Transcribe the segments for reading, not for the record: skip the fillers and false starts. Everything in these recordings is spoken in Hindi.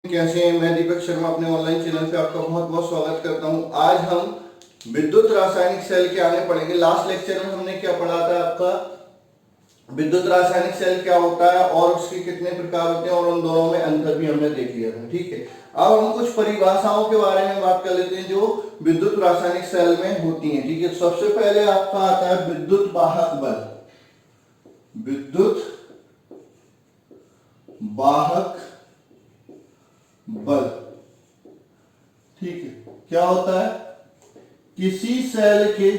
कैसे हैं? मैं दीपक शर्मा अपने ऑनलाइन चैनल पे आपका बहुत बहुत स्वागत करता हूं। आज हम विद्युत रासायनिक सेल के आगे पढ़ेंगे। लास्ट लेक्चर में हमने क्या पढ़ा था? आपका विद्युत रासायनिक सेल क्या होता है और उसके कितने प्रकार होते हैं और उन दोनों में अंतर भी हमने देख लिया था। ठीक है, अब हम कुछ परिभाषाओं के बारे में बात कर लेते हैं जो विद्युत रासायनिक सेल में होती हैं। ठीक है, सबसे पहले आपका आता है विद्युत वाहक बल। विद्युत वाहक बल, ठीक है, क्या होता है? किसी सेल के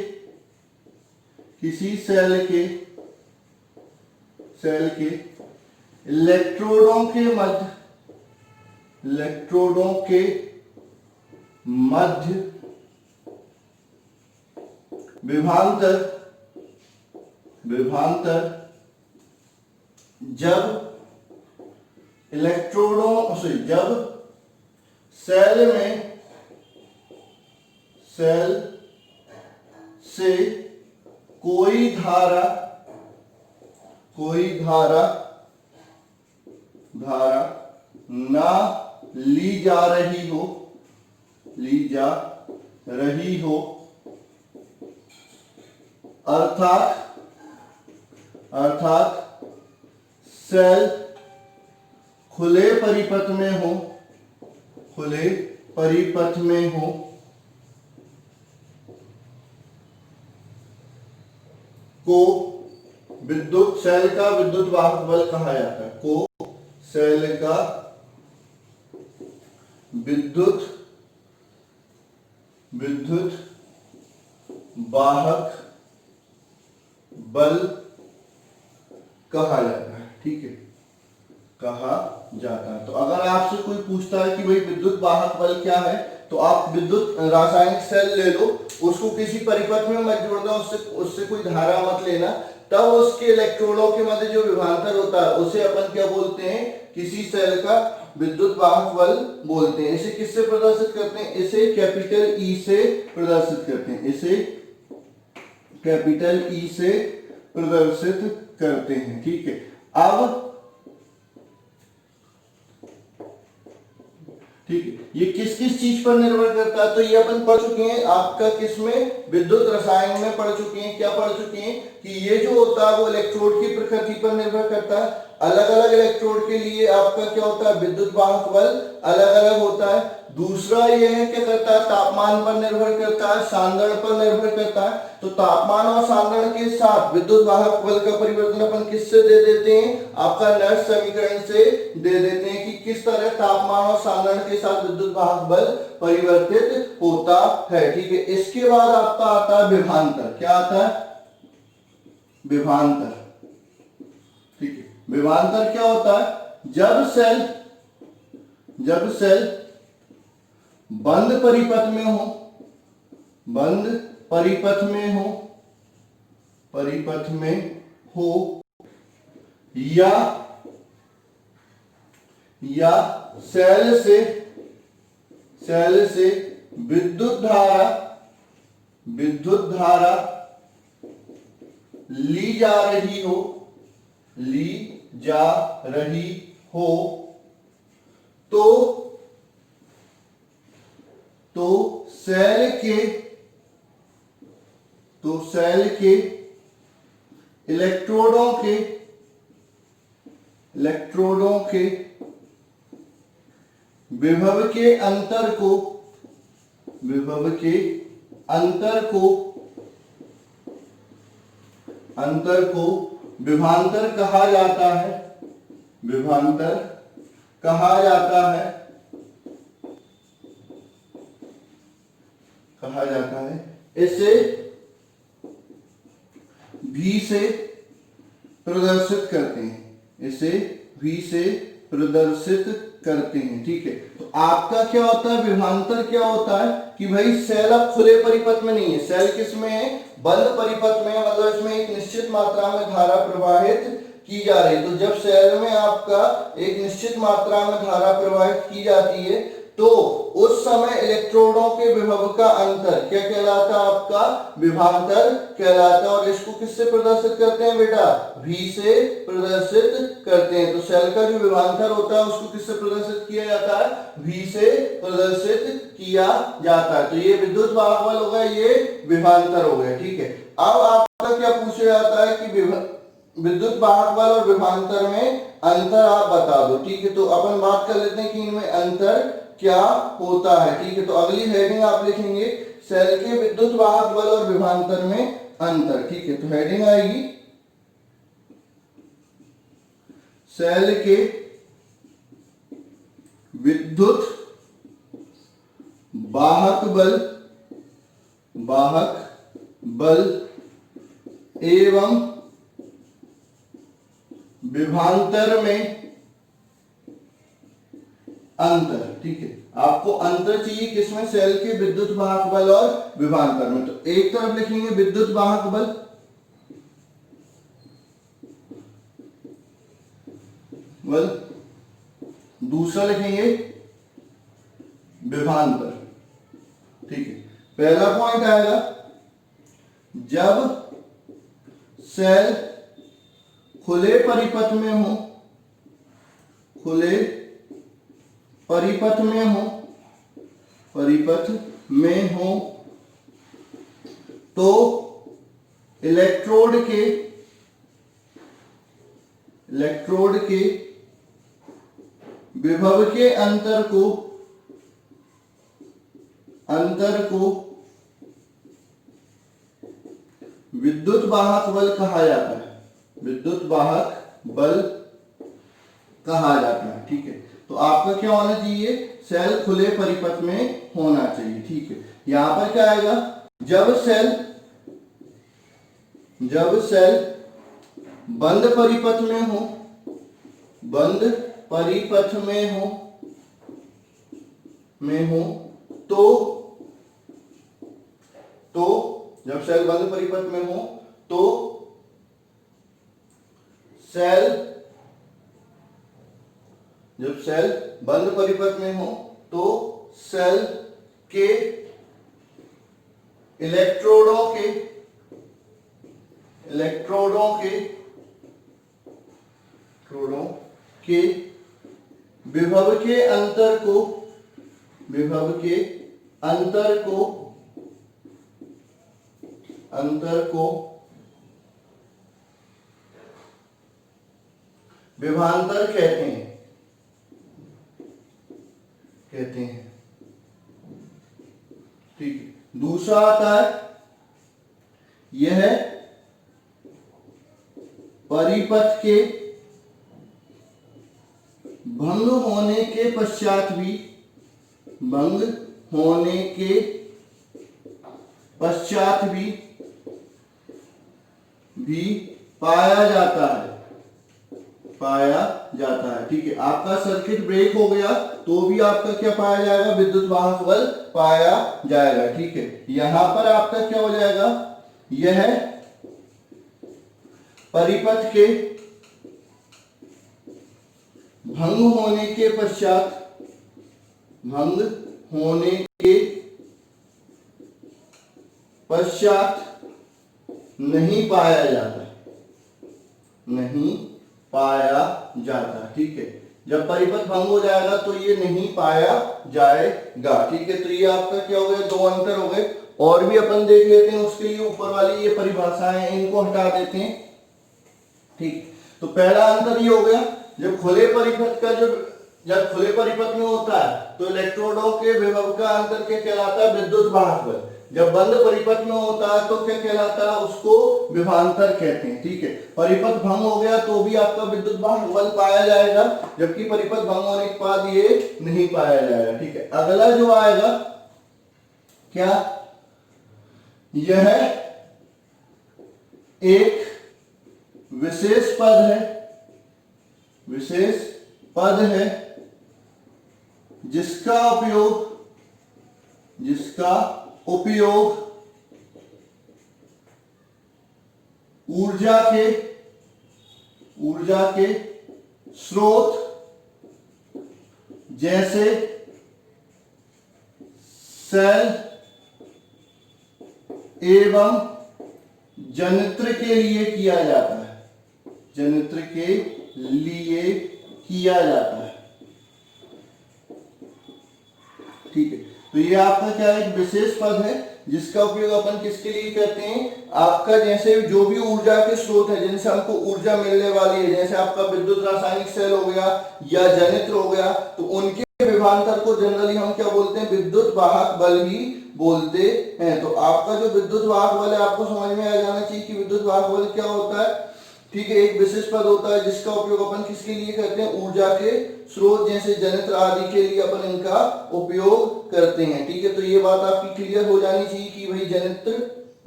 इलेक्ट्रोडों के मध्य विभवांतर जब सेल से कोई धारा ना ली जा रही हो अर्थात सेल खुले परिपथ में हो को सेल का विद्युत वाहक बल कहा जाता है। को सेल का विद्युत वाहक बल कहा जाता है। ठीक है, कहा जाता है। तो अगर आपसे कोई पूछता है कि भाई विद्युत वाहक बल क्या है, तो आप विद्युत रासायनिक सेल ले लो, उसको किसी परिपथ में मत जोड़ना, उससे कोई धारा मत लेना, तब उसके इलेक्ट्रोडों के मध्य जो विभवांतर होता है उसे अपन क्या बोलते हैं? किसी सेल का विद्युत वाहक बल बोलते हैं। इसे किससे प्रदर्शित करते हैं? इसे कैपिटल ई से प्रदर्शित करते हैं। इसे कैपिटल ई से प्रदर्शित करते हैं। ठीक है, अब ठीक है, ये किस किस चीज पर निर्भर करता है? तो ये अपन पढ़ चुके हैं आपका किसमें? विद्युत रसायन में पढ़ चुके हैं। क्या पढ़ चुके हैं कि ये जो होता है वो इलेक्ट्रोड की प्रकृति पर निर्भर करता है। अलग अलग इलेक्ट्रोड के लिए आपका क्या होता है? विद्युत वाहक बल अलग अलग होता है। दूसरा ये है क्या करता है? तापमान पर निर्भर करता है, सांद्रण पर निर्भर करता है। तो तापमान और सांद्रण के साथ विद्युत वाहक बल का परिवर्तन अपन किससे दे देते हैं? आपका नर्स समीकरण से दे देते हैं कि किस तरह तापमान और सांद्रण के साथ विद्युत वाहक बल परिवर्तित होता है। ठीक है, इसके बाद आपका आता है विभवांतर। क्या आता है? विभवांतर। ठीक है, विभवांतर क्या होता है? जब सेल बंद परिपथ में हो या सेल से विद्युत धारा ली जा रही हो तो सेल के इलेक्ट्रोडों के विभव के अंतर को विभवांतर कहा जाता है। इसे V से प्रदर्शित करते हैं। ठीक है, तो आपका क्या होता है? विभवांतर क्या होता है कि भाई सेल अब खुले परिपथ में नहीं है, सेल किसमें है? बंद परिपथ में, मतलब इसमें एक निश्चित मात्रा में धारा प्रवाहित की जा रही है। तो जब सेल में आपका एक निश्चित मात्रा में धारा प्रवाहित की जाती है तो उस समय इलेक्ट्रोडों के विभव का अंतर क्या कहलाता है? आपका विभवांतर कहलाता है। और इसको किससे प्रदर्शित करते हैं बेटा? V से प्रदर्शित करते हैं। तो सेल का जो विभवांतर होता है उसको किससे प्रदर्शित किया जाता है? V से प्रदर्शित किया जाता है। तो ये विद्युत वाहक बल हो गया, ये विभवांतर हो गया। ठीक है, अब आपका क्या पूछा जाता है कि विद्युत वाहक बल और विभवांतर में अंतर आप बता दो। ठीक है, तो अपन बात कर लेते हैं कि इनमें अंतर क्या होता है। ठीक है, तो अगली हेडिंग आप लिखेंगे सेल के विद्युत वाहक बल और विभवांतर में अंतर। ठीक है, तो हेडिंग आएगी सेल के विद्युत वाहक बल एवं विभवांतर में अंतर। ठीक है, आपको अंतर चाहिए किसमें? सेल के विद्युत वाहक बल और विभवांतर में। तो एक तरफ लिखेंगे विद्युत वाहक बल, दूसरा लिखेंगे विभवांतर। ठीक है, पहला पॉइंट आएगा जब सेल खुले परिपथ में हो, खुले परिपथ में हो तो इलेक्ट्रोड के विभव के अंतर को विद्युत वाहक बल कहा जाता है। विद्युत वाहक बल कहा जाता है। ठीक है, तो आपका क्या होना चाहिए? सेल खुले परिपथ में होना चाहिए। ठीक है, यहां पर क्या आएगा? जब सेल बंद परिपथ में हो, बंद परिपथ में हो तो जब सेल बंद परिपथ में हो तो जब सेल बंद परिपथ में हो तो सेल के इलेक्ट्रोडों के विभव के अंतर को विभवांतर कहते हैं। ठीक है, दूसरा आता है यह परिपथ के भंग होने के पश्चात भी पाया जाता है। ठीक है, आपका सर्किट ब्रेक हो गया तो भी आपका क्या पाया जाएगा? विद्युत वाहक बल पाया जाएगा। ठीक है, यहां पर आपका क्या हो जाएगा? यह परिपथ के भंग होने के पश्चात नहीं पाया जाता। ठीक है, जब परिपथ भंग हो जाएगा तो ये नहीं पाया जाएगा। ठीक है, तो ये आपका क्या हो गया? दो अंतर हो गए। और भी अपन देख लेते हैं, उसके लिए ऊपर वाली ये परिभाषाएं हैं इनको हटा देते हैं। ठीक, तो पहला अंतर ये हो गया, जब खुले परिपथ में होता है तो इलेक्ट्रोडों के विभव का अंतर क्या कहलाता है? विद्युत वाहक बल। जब बंद परिपथ में होता है तो क्या कहलाता है? उसको विभवांतर कहते हैं। ठीक है, परिपथ भंग हो गया तो भी आपका विद्युत वाहक बल पाया जाएगा, जबकि परिपथ भंग होने के बाद ये नहीं पाया जाएगा। ठीक है, अगला जो आएगा क्या? यह एक विशेष पद है जिसका उपयोग ऊर्जा के स्रोत जैसे सेल एवं जनित्र के लिए किया जाता है, जनित्र के लिए किया जाता है। ठीक है, तो ये आपका क्या है, एक विशेष पद है जिसका उपयोग अपन किसके लिए करते हैं, आपका जैसे जो भी ऊर्जा के स्रोत है जिनसे हमको ऊर्जा मिलने वाली है, जैसे आपका विद्युत रासायनिक सेल हो गया या जनित्र हो गया, तो उनके विभवांतर को जनरली हम क्या बोलते हैं, विद्युत वाहक बल ही बोलते हैं। तो आपका जो विद्युत वाहक बल है आपको समझ में आ जाना चाहिए कि विद्युत वाहक बल क्या होता है। ठीक है, एक विशेष पद होता है जिसका उपयोग अपन किसके लिए करते हैं, ऊर्जा के स्रोत जैसे जनित्र आदि के लिए अपन इनका उपयोग करते हैं। ठीक है, तो ये बात आपकी क्लियर हो जानी चाहिए कि भाई जनित्र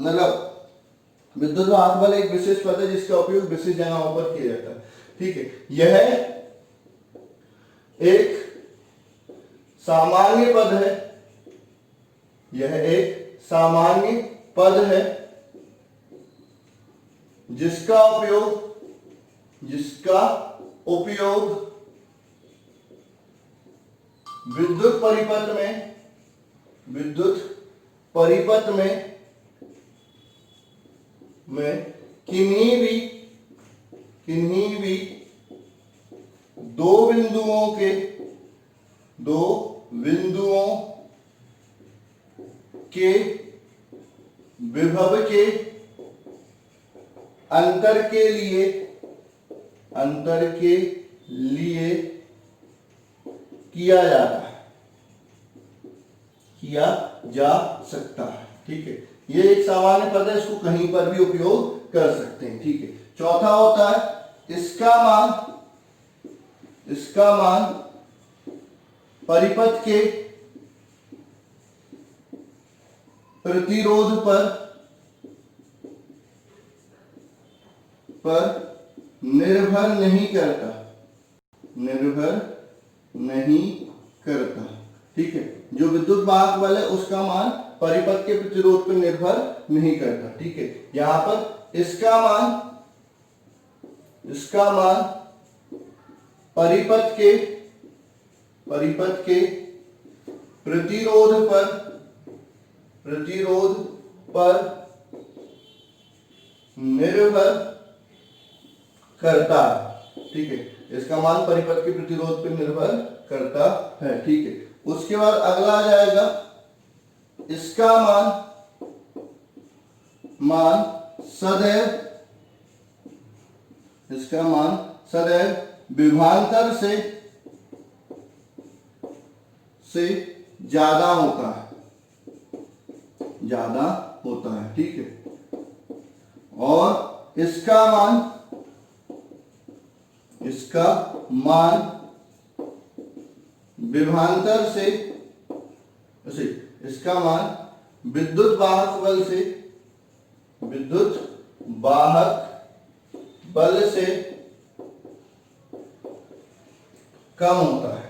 मतलब विद्युत वाहक बल एक विशेष पद है जिसका उपयोग विशेष जगहों पर किया जाता है। ठीक है, यह एक सामान्य पद है, यह एक सामान्य पद है जिसका उपयोग विद्युत परिपथ में किन्हीं भी दो बिंदुओं के विभव के अंतर के लिए किया जा सकता है। ठीक है, ये एक सामान्य पद है, इसको कहीं पर भी उपयोग कर सकते हैं। ठीक है, चौथा होता है इसका मान परिपथ के प्रतिरोध पर निर्भर नहीं करता। ठीक है, जो विद्युत वाहक बल है उसका मान परिपथ के प्रतिरोध पर निर्भर नहीं करता। ठीक है, यहां पर इसका मान परिपथ के प्रतिरोध पर निर्भर करता है। ठीक है, इसका मान परिपथ के प्रतिरोध पर निर्भर करता है। ठीक है, उसके बाद अगला आ जाएगा इसका मान सदैव विभवांतर से ज्यादा होता है। ठीक है, और इसका मान विभवांतर से इसका मान विद्युत वाहक बल से कम होता है।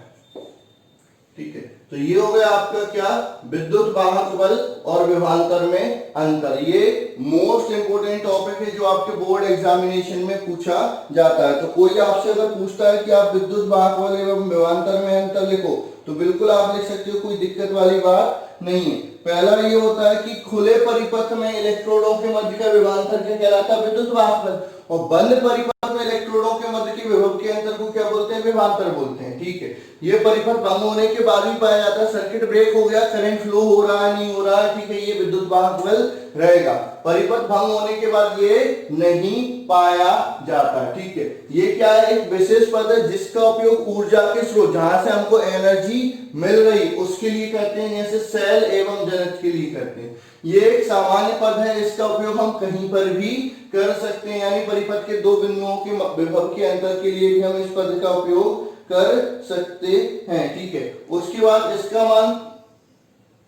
ठीक है, तो ये हो गया आपका क्या, विद्युत वाहक बल और विभवांतर में अंतर। ये मोस्ट इंपोर्टेंट टॉपिक है जो आपके बोर्ड एग्जामिनेशन में पूछा जाता है। तो कोई आपसे अगर पूछता है कि आप विद्युत वाहक बल एवं विभवांतर में अंतर लिखो, तो बिल्कुल आप लिख सकते हो, कोई दिक्कत वाली बात नहीं है। पहला ये होता है कि खुले परिपथ में इलेक्ट्रोडों के मध्य का विभवांतर क्या कहलाता है, विद्युत वाहक बल, और बंद परिपथ में इलेक्ट्रोडों के मध्य के विभव के अंतर को क्या बोलते हैं, विभवांतर बोलते हैं। ठीक है, ये परिपथ भंग होने के बाद भी पाया जाता है, सर्किट ब्रेक हो गया, करंट फ्लो हो रहा है नहीं हो रहा है, ठीक है, ये विद्युत वाहक बल रहेगा। परिपथ भंग होने के बाद ये नहीं पाया जाता है। ठीक है, ये क्या है, एक विशेष पद है जिसका उपयोग ऊर्जा के स्रोत जहां से हमको एनर्जी मिल रही उसके लिए करते हैं, जैसे सेल एवं जनित्र के लिए करते हैं। ये एक सामान्य पद है, इसका उपयोग हम कहीं पर भी कर सकते हैं, यानी परिपथ के दो बिंदुओं के विभव के अंतर के लिए भी हम इस पद का उपयोग कर सकते हैं। ठीक है, उसके बाद इसका मान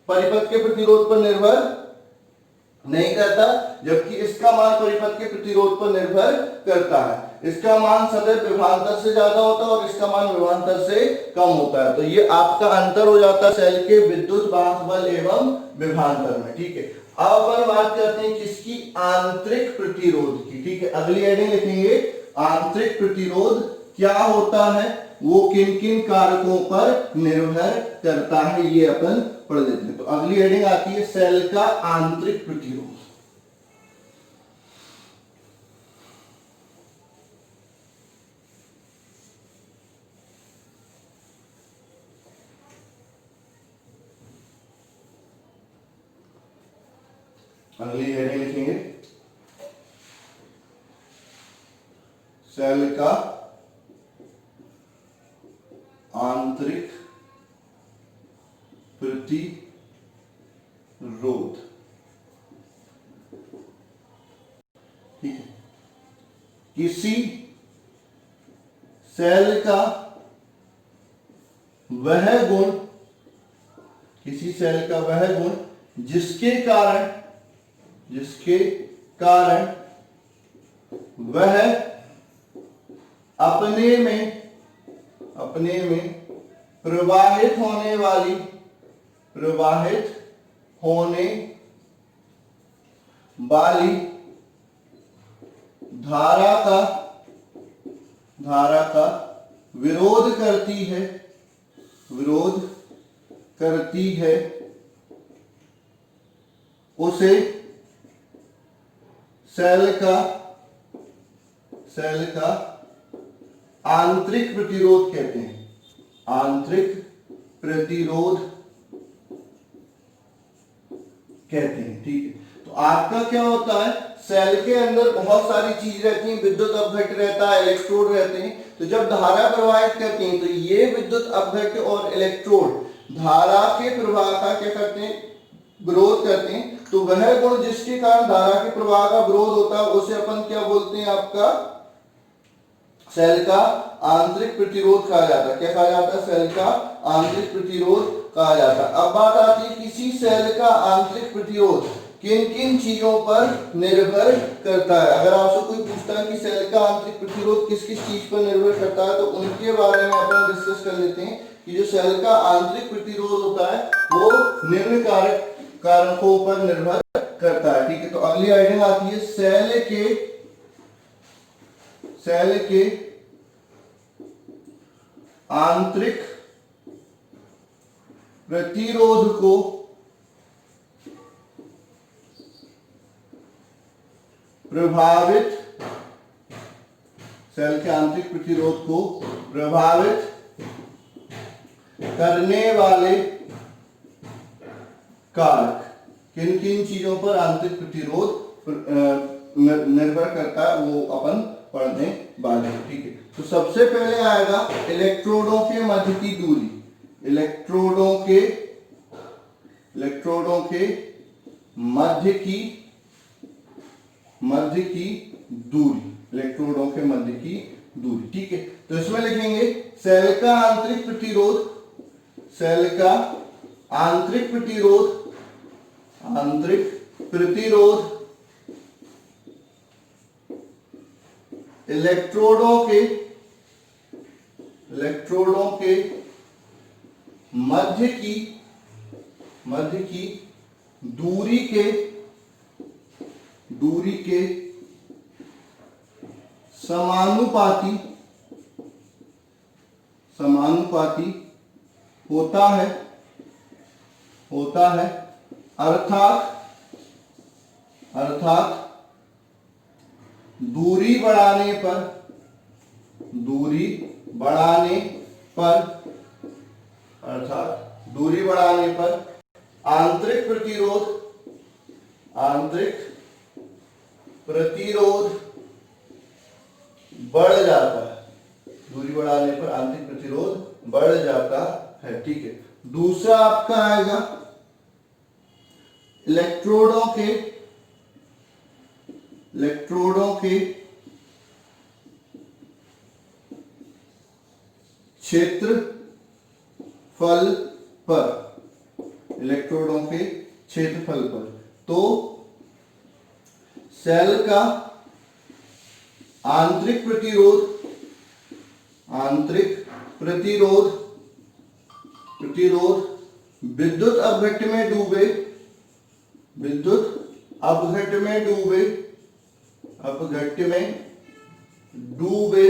परिपथ के प्रतिरोध पर निर्भर नहीं करता, जबकि इसका मान परिपथ के प्रतिरोध पर निर्भर करता है। इसका मान सदैव विभवांतर से ज्यादा होता है और इसका मान विभवांतर से कम होता है। तो ये आपका अंतर हो जाता है सेल के विद्युत वाहक बल एवं विभवांतर में। ठीक है, अब अपन बात करते हैं किसकी, आंतरिक प्रतिरोध की। ठीक है, अगली हेडिंग लिखेंगे आंतरिक प्रतिरोध क्या होता है, वो किन किन कारकों पर निर्भर करता है, ये अपन पढ़ लेते हैं। तो अगली हेडिंग आती है सेल का आंतरिक प्रतिरोध। अगली हेडिंग लिखेंगे सेल का आंतरिक प्रतिरोध। ठीक है, किसी सेल का वह गुण, किसी सेल का वह गुण जिसके कारण वह अपने में प्रवाहित होने वाली धारा का विरोध करती है उसे सेल का आंतरिक प्रतिरोध कहते हैं। आंतरिक प्रतिरोध कहते हैं। ठीक है, तो आपका क्या होता है, सेल के अंदर बहुत सारी चीज रहती हैं, विद्युत अपघट्य रहता है, इलेक्ट्रोड रहते हैं। तो जब धारा प्रवाहित करते हैं तो ये विद्युत अपघट्य और इलेक्ट्रोड धारा के प्रवाह का क्या करते हैं, विरोध करते हैं। तो वह गुण जिसके कारण धारा के प्रवाह का विरोध होता है उसे अपन क्या बोलते हैं, आपका सेल का आंतरिक प्रतिरोध कहा जाता है। क्या कहा जाता है, सेल का आंतरिक प्रतिरोध कहा जाता है। अब बात आती है किसी सेल का आंतरिक प्रतिरोध किन किन चीजों पर निर्भर करता है। अगर आपसे कोई पूछता है कि सेल का आंतरिक प्रतिरोध किस किस चीज पर निर्भर करता है, तो उनके बारे में अपन डिस्कस कर लेते हैं कि जो सेल का आंतरिक प्रतिरोध होता है वो निम्न कारकों पर निर्भर करता है। ठीक है, तो अगली आइडिया आती है सेल के आंतरिक प्रतिरोध को प्रभावित करने वाले कारक किन किन चीजों पर आंतरिक प्रतिरोध निर्भर करता है वो अपन पढ़ने वाले हैं। ठीक है, तो सबसे पहले आएगा इलेक्ट्रोडों के मध्य की दूरी। इलेक्ट्रोडों के मध्य की दूरी, इलेक्ट्रोडों के मध्य की दूरी। ठीक है, तो इसमें लिखेंगे सेल का आंतरिक प्रतिरोध, इलेक्ट्रोडों के मध्य की दूरी के समानुपाती होता है, अर्थात दूरी बढ़ाने पर आंतरिक प्रतिरोध बढ़ जाता है। दूरी बढ़ाने पर आंतरिक प्रतिरोध बढ़ जाता है। ठीक है, दूसरा आपका आएगा इलेक्ट्रोडों के क्षेत्रफल पर, तो सेल का आंतरिक प्रतिरोध विद्युत अपघट्य में डूबे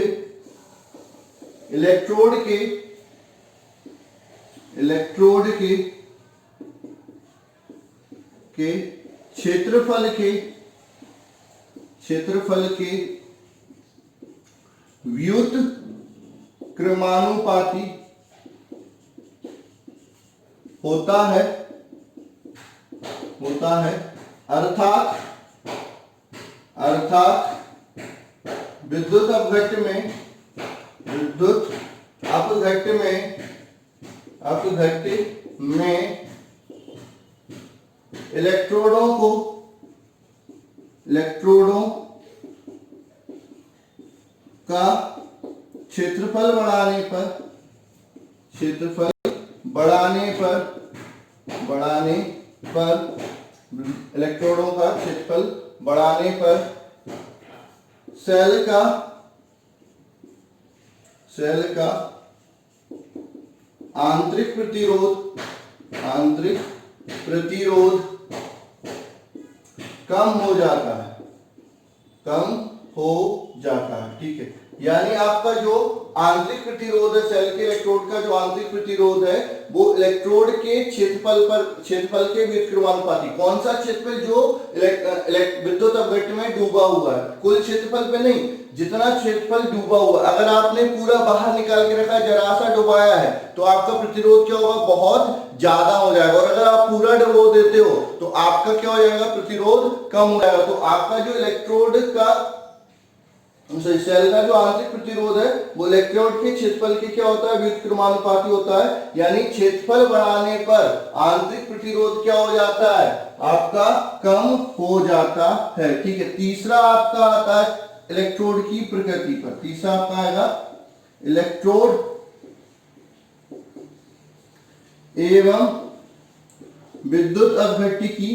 इलेक्ट्रोड के क्षेत्रफल के व्युत्क्रमानुपाती होता है अर्थात विद्युत अपघट्य में इलेक्ट्रोडों का क्षेत्रफल बढ़ाने पर इलेक्ट्रोडों का क्षेत्रफल बढ़ाने पर सेल का आंतरिक प्रतिरोध कम हो जाता है। ठीक है, यानी आपका जो आंतरिक प्रतिरोध है, सेल के इलेक्ट्रोड का जो आंतरिक प्रतिरोध है वो इलेक्ट्रोड के क्षेत्रफल के व्युत्क्रमानुपाती। कौन सा क्षेत्रफल? जो विद्युत अपघट्य में डूबा हुआ है, कुल क्षेत्रफल पे नहीं, जितना क्षेत्रफल डूबा हुआ। अगर आपने पूरा बाहर निकाल के रखा, जरा सा डुबाया है, तो आपका प्रतिरोध क्या होगा? बहुत ज्यादा हो जाएगा। और अगर आप पूरा डुबो देते हो तो आपका क्या हो जाएगा? प्रतिरोध कम हो जाएगा। तो आपका जो इलेक्ट्रोड का सेल का जो आंतरिक प्रतिरोध है वो इलेक्ट्रोड के क्षेत्रफल के क्या होता है? व्युत्क्रमानुपाती होता है। यानी क्षेत्रफल बढ़ाने पर आंतरिक प्रतिरोध क्या हो जाता है? आपका कम हो जाता है। ठीक है, तीसरा आपका आता है इलेक्ट्रोड की प्रकृति पर। तीसरा आपका आएगा इलेक्ट्रोड एवं विद्युत अपघट्य की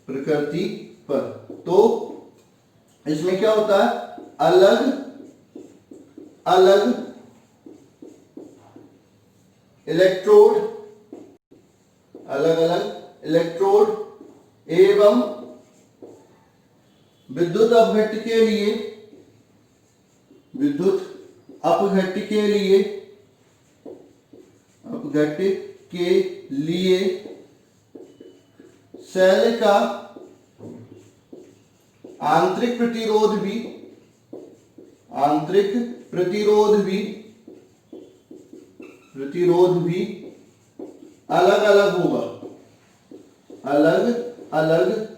प्रकृति पर। तो इसमें क्या होता है? अलग अलग इलेक्ट्रोड एवं विद्युत अपघट्य के लिए सेल का आंतरिक प्रतिरोध भी अलग अलग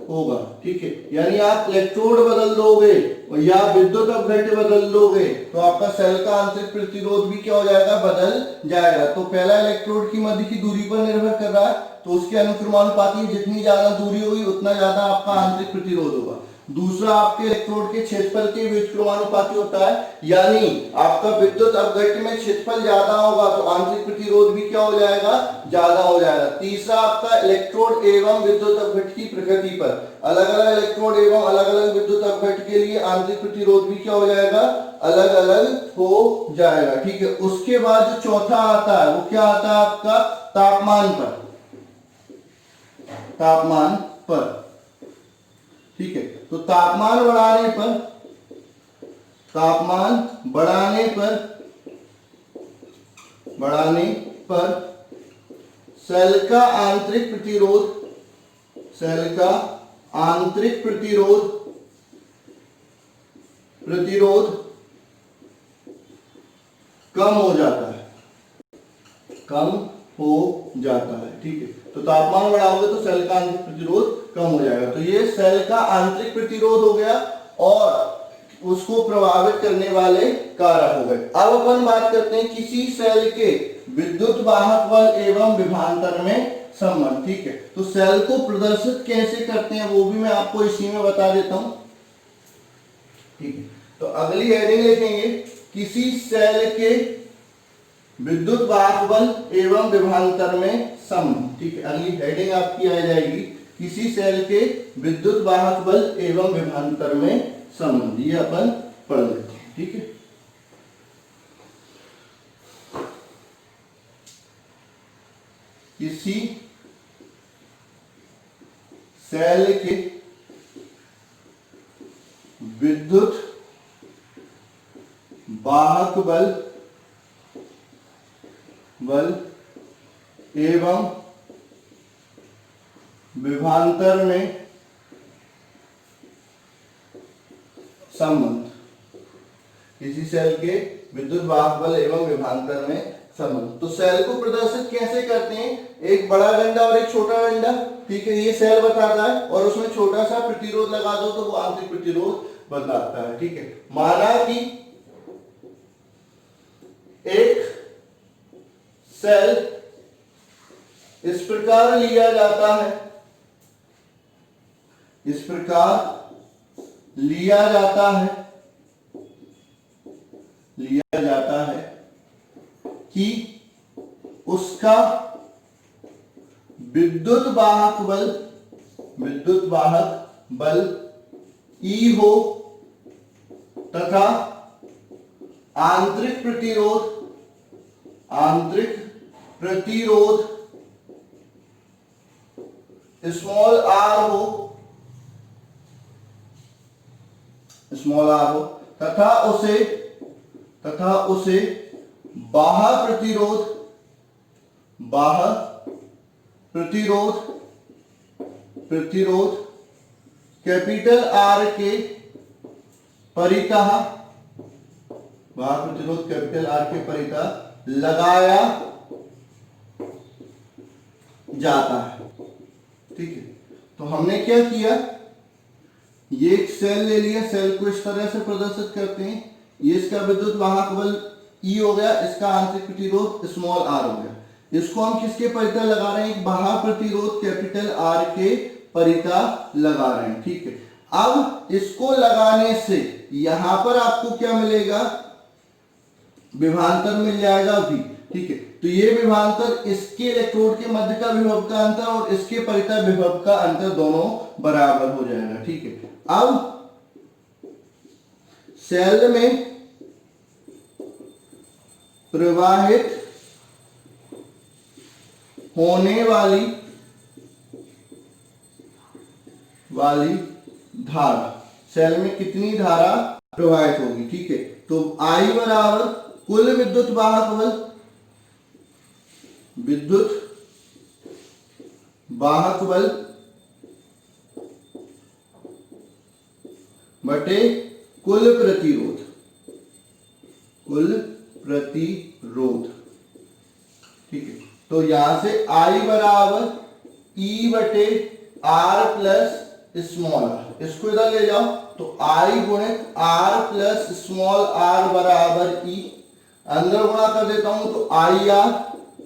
होगा। ठीक है, यानी आप इलेक्ट्रोड बदल दोगे या विद्युत अपघट्य बदल दोगे तो आपका सेल का आंतरिक प्रतिरोध भी क्या हो जाएगा? बदल जाएगा। तो पहला इलेक्ट्रोड की मध्य की दूरी पर निर्भर कर रहा है, तो उसके अनुक्रमानुपाती जितनी ज्यादा दूरी होगी उतना ज्यादा आपका आंतरिक प्रतिरोध होगा। दूसरा आपके इलेक्ट्रोड के क्षेत्रफल के व्युत्क्रमानुपाती होता है, यानी आपका विद्युत अपघट्य में क्षेत्रफल ज्यादा होगा तो आंतरिक प्रतिरोध भी क्या हो जाएगा? ज्यादा हो जाएगा। तीसरा आपका इलेक्ट्रोड एवं विद्युत अपघट्य की प्रकृति पर। अलग अलग इलेक्ट्रोड एवं अलग अलग विद्युत अपघट्य के लिए आंतरिक प्रतिरोध भी क्या हो जाएगा? अलग अलग हो जाएगा। ठीक है, उसके बाद जो चौथा आता है वो क्या आता है? आपका तापमान पर। ठीक है, तो तापमान बढ़ाने पर सेल का आंतरिक प्रतिरोध कम हो जाता है। ठीक है, तो तापमान बढ़ाओगे तो सेल का आंतरिक प्रतिरोध कम हो जाएगा। तो ये सेल का आंतरिक प्रतिरोध हो गया और उसको प्रभावित करने वाले कारक हो गए। अब अपन बात करते हैं किसी सेल के विद्युत वाहक बल एवं विभवांतर में संबंध। ठीक है, तो सेल को प्रदर्शित कैसे करते हैं वो भी मैं आपको इसी में बता देता हूं। ठीक है, तो अगली हेडिंग लिखेंगे किसी सेल के विद्युत वाहक बल एवं विभवांतर में संबंध। ठीक है, अगली हेडिंग आपकी आ जाएगी किसी सेल के विद्युत वाहक बल एवं विभवांतर में संबंध। ये अपन पढ़ लेते हैं। ठीक है, किसी सेल के विद्युत वाहक बल एवं विभवांतर में संबंध। किसी सेल के विद्युत वाहक बल एवं विभवांतर में संबंध। तो सेल को प्रदर्शित कैसे करते हैं? एक बड़ा डंडा और एक छोटा डंडा, ठीक है, ये सेल बताता है, और उसमें छोटा सा प्रतिरोध लगा दो तो वो आंतरिक प्रतिरोध बताता है, ठीक है। माना कि एक सेल इस प्रकार लिया जाता है, इस प्रकार लिया जाता है कि उसका विद्युत वाहक बल E हो तथा आंतरिक प्रतिरोध स्मॉल r हो तथा उसे बाह्य प्रतिरोध कैपिटल R के परितः, बाह्य प्रतिरोध कैपिटल R के परितः लगाया जाता है, ठीक है। तो हमने क्या किया, ये एक सेल ले लिया, सेल को इस तरह से प्रदर्शित करते हैं, ये इसका विद्युत वाहक बल E हो गया, इसका आंतरिक प्रतिरोध स्मॉल r हो गया। इसको हम किसके परितः लगा रहे हैं? एक बाह्य प्रतिरोध कैपिटल R के परितः लगा रहे हैं, ठीक है। अब इसको लगाने से यहां पर आपको क्या मिलेगा? विभवांतर मिल जाएगा V, ठीक है। तो ये विभवांतर इसके इलेक्ट्रोड के मध्य का विभव का अंतर और इसके परितः विभव का अंतर दोनों बराबर हो जाएगा, ठीक है। अब सेल में प्रवाहित होने वाली धारा, सेल में कितनी धारा प्रवाहित होगी, ठीक है। तो I बराबर कुल विद्युत वाहक बल बटे कुल प्रतिरोध, ठीक है। तो यहां से I बराबर E बटे R प्लस स्मॉल r, इसको इधर ले जाओ तो I गुणित R प्लस स्मॉल r बराबर E, अंदर गुणा कर देता हूं तो IR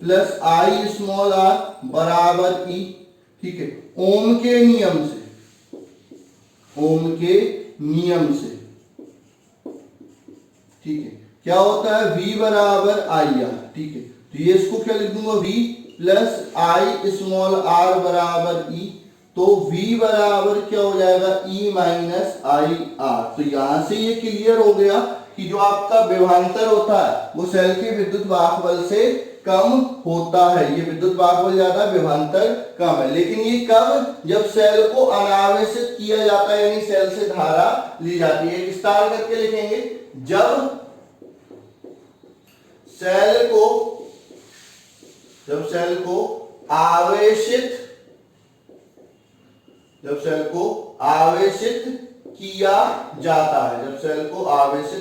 plus I small r बराबर E, ठीक है। ओम के नियम से, ठीक है, क्या होता है? V बराबर IR, ठीक है। तो ये इसको क्या लिख दूंगा? V plus I small r बराबर E, तो V बराबर क्या हो जाएगा? E minus IR। तो यहां से ये क्लियर हो गया कि जो आपका विभवांतर होता है वो सेल के विद्युत वाहक बल से कम होता है। ये विद्युत वाहक बल ज्यादा, विभवांतर कम है। लेकिन ये कब? जब सेल को अनावेशित किया जाता है, यानी सेल से धारा ली जाती है। विस्तार करके लिखेंगे, जब सेल को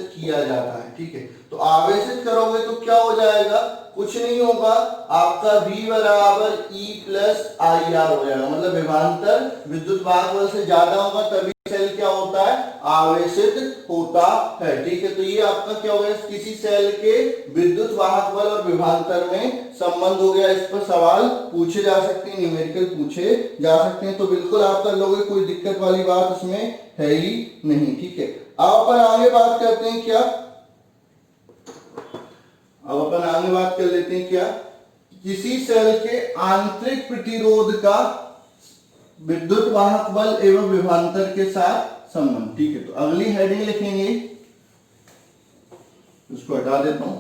किया जाता है, ठीक है। तो आवेशित करोगे तो क्या हो जाएगा? कुछ नहीं होगा, आपका V बराबर E प्लस IR हो जाएगा। मतलब विभवांतर विद्युत वाहक बल से ज्यादा होगा तभी सेल क्या होता है? आवेशित होता है, ठीक है। तो ये आपका क्या हो गया? किसी सेल के विद्युत वाहक बल और विभवांतर में संबंध हो गया। इस पर सवाल पूछे जा सकते हैं, न्यूमेरिकल पूछे जा सकते हैं, तो बिल्कुल आप कर लोगे, कोई दिक्कत वाली बात इसमें है ही नहीं, ठीक है। अब अपन आगे बात करते हैं क्या? अब अपन आगे बात कर लेते हैं क्या? किसी सेल के आंतरिक प्रतिरोध का विद्युत वाहक बल एवं विभवांतर के साथ संबंध, ठीक है। तो अगली हेडिंग लिखेंगे, उसको हटा देता हूं।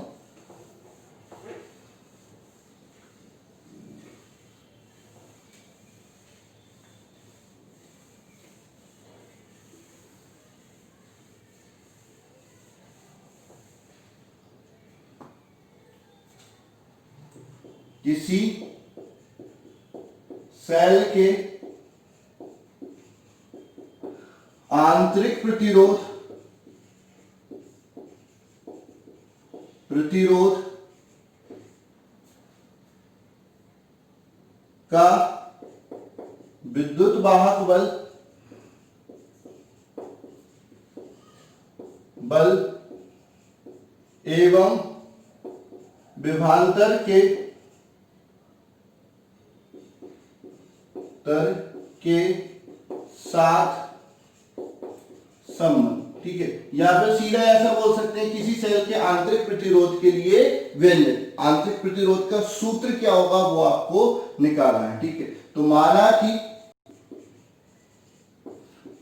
किसी सेल के आंतरिक प्रतिरोध का विद्युत वाहक बल एवं विभवांतर के साथ संबंध। ठीक है, या फिर सीधा ऐसा बोल सकते हैं किसी सेल के आंतरिक प्रतिरोध के लिए व्यंजक, आंतरिक प्रतिरोध का सूत्र क्या होगा वो आपको निकालना है। ठीक है, तो माना कि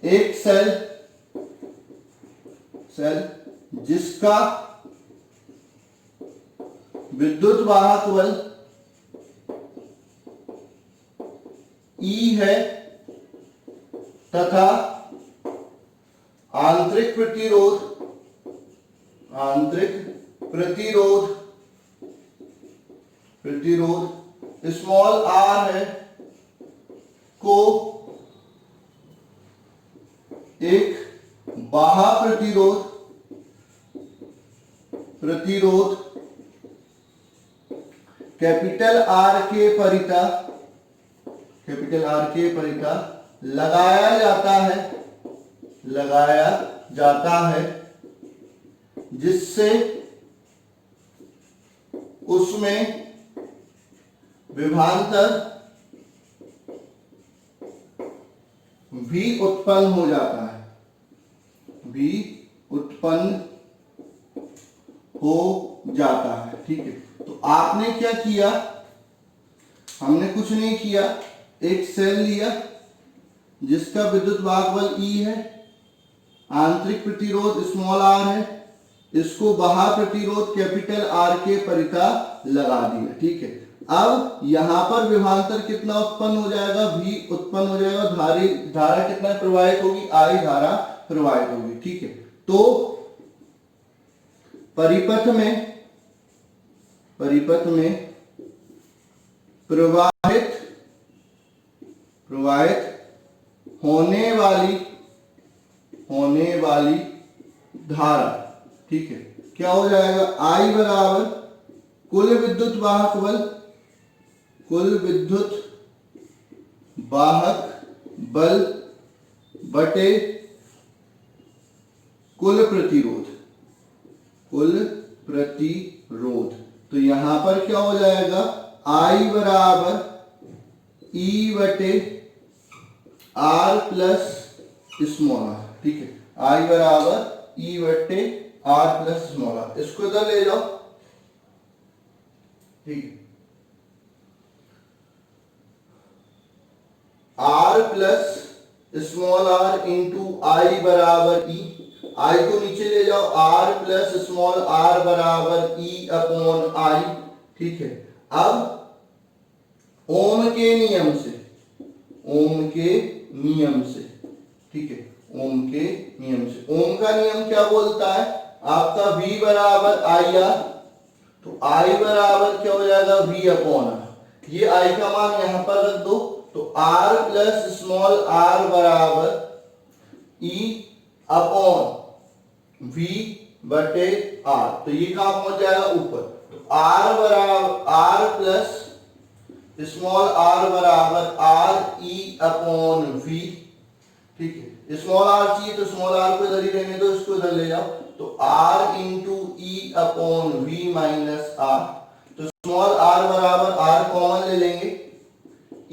एक सेल जिसका विद्युत वाहक बल E है तथा आंतरिक प्रतिरोध स्मॉल r है, को एक बाह्य प्रतिरोध कैपिटल R के परिता लगाया जाता है जिससे उसमें विभवांतर भी उत्पन्न हो जाता है, ठीक है। तो आपने क्या किया, हमने कुछ नहीं किया, एक सेल लिया जिसका विद्युत वाहक बल E है, आंतरिक प्रतिरोध स्मॉल r है, इसको बाह्य प्रतिरोध कैपिटल R के परिता लगा दिया। ठीक है, अब यहां पर विभवांतर कितना उत्पन्न हो जाएगा, V उत्पन्न हो जाएगा, धारा कितना प्रवाहित होगी, I धारा प्रवाहित होगी। ठीक है, तो परिपथ में प्रवाहित होने वाली धारा, ठीक है, क्या हो जाएगा, I बराबर कुल विद्युत वाहक बल बटे कुल प्रतिरोध। तो यहां पर क्या हो जाएगा, I बराबर E बटे R प्लस स्मॉल r। ठीक है, I बराबर E बटे R प्लस स्मॉल r, इसको इधर ले जाओ। ठीक है, R plus small r into I बराबर E, I को नीचे ले जाओ, R प्लस स्मॉल r बराबर E अपॉन I। ठीक है, अब ओम के नियम से, ठीक है, ओम का नियम क्या बोलता है आपका, V बराबर IR, तो I बराबर क्या हो जाएगा, V अपॉन R। ये I का मान यहां पर रख दो, तो R प्लस स्मॉल r बराबर E अपॉन V बटे R, तो ये कहां पहुंच जाएगा, ऊपर। तो R बराबर R प्लस स्मॉल r बराबर R E अपॉन V। ठीक है, स्मॉल r चाहिए तो स्मॉल r को इधर ही रहने दो, इसको इधर ले जाओ, तो R into E upon V minus R। तो स्मॉल r बराबर R कॉमन ले लेंगे,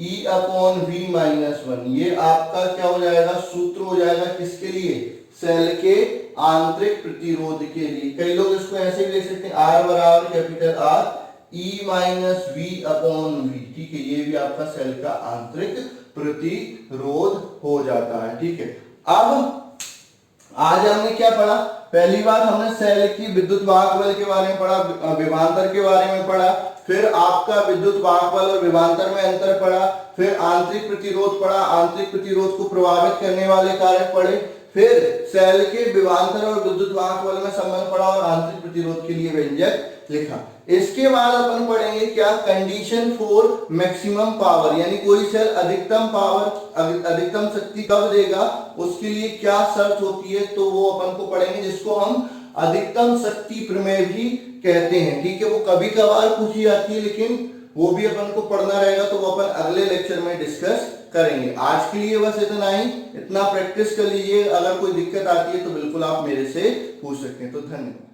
E अपॉन V माइनस 1। ये आपका क्या हो जाएगा, सूत्र हो जाएगा, किसके लिए, सेल के आंतरिक प्रतिरोध के लिए। कई लोग इसको ऐसे भी लिख सकते हैं, R बराबर capital R E minus V upon V। ठीक है, ये भी आपका सेल का आंतरिक प्रतिरोध हो जाता है। ठीक है, अब आज हमने क्या पढ़ा, पहली बार हमने सेल की विद्युत वाहक बल के बारे में पढ़ा, विभवांतर के बारे में पढ़ा, फिर आपका विद्युत वाहक बल और विभवांतर में अंतर पढ़ा, फिर आंतरिक प्रतिरोध पढ़ा, आंतरिक प्रतिरोध को प्रभावित करने वाले कारक पढ़े, फिर सेल के विभवांतर और विद्युत वाहक बल में संबंध पढ़ा और आंतरिक प्रतिरोध के लिए व्यंजक लिखा। इसके बाद अपन पढ़ेंगे क्या, कंडीशन फॉर मैक्सिमम पावर, यानी कोई सेल अधिकतम पावर, अधिकतम शक्ति कब देगा, उसके लिए क्या शर्त होती है, तो वो अपन को पढ़ेंगे, जिसको हम अधिकतम शक्ति प्रमेय भी कहते हैं। ठीक है, वो कभी कभार पूछी जाती है, लेकिन वो भी अपन को पढ़ना रहेगा, तो वो अपन अगले लेक्चर में डिस्कस करेंगे। आज के लिए बस इतना ही, इतना प्रैक्टिस कर लीजिए। अगर कोई दिक्कत आती है तो बिल्कुल आप मेरे से पूछ सकते हैं। तो धन्यवाद।